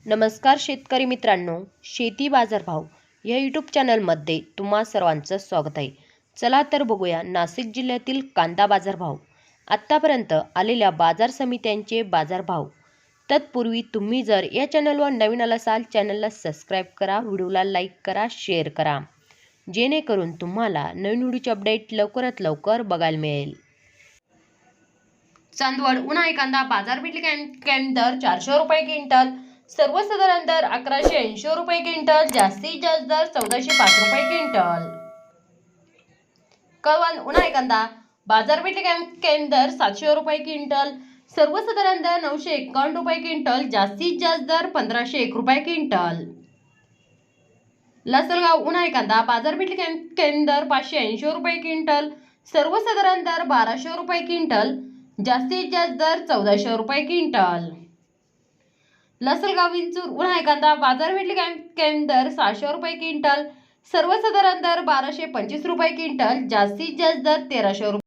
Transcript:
नमस्कार शेतकरी मित्रांनो, शेती बाजारभाव या यूट्यूब चॅनलमध्ये तुम्हा सर्वांचं स्वागत आहे. चला तर बघूया नाशिक जिल्ह्यातील कांदा बाजारभाव. आत्तापर्यंत आलेल्या बाजार समित्यांचे बाजारभाव. तत्पूर्वी तुम्ही जर या चॅनलवर नवीन असाल चॅनलला सबस्क्राईब करा, व्हिडिओला लाईक करा, शेअर करा, जेणेकरून तुम्हाला नवीन व्हिडिओचे अपडेट लवकरात लवकर बघायला मिळेल. चांदवड उन्हाळी कांदा बाजारपेठ कॅम्प दर 400 रुपये क्विंटल, सर्वसाधारण दर 1180 रुपये क्विंटल, जास्तीत जास्त दर 1405 रुपये क्विंटल. कळवण उन्हाळी कांदा बाजारपेठ कॅम्प दर 700 रुपये क्विंटल, सर्वसाधारण दर 951 रुपये क्विंटल, जास्तीत जास्त दर 1501 रुपये क्विंटल. लासलगाव उन्हाळी कांदा बाजारपेठ कॅम्प दर 580 रुपये क्विंटल, सर्वसाधारण दर 1200 रुपये क्विंटल, जास्तीत जास्त दर 1400 रुपये क्विंटल. लासलगाव विंचूर उन्हाळी कांदा बाजारपेठ कॅम्प दर 600 रुपये क्विंटल, सर्वसाधारण दर 1225 रुपये क्विंटल, जास्तीत जास्त दर 1300 रुपये.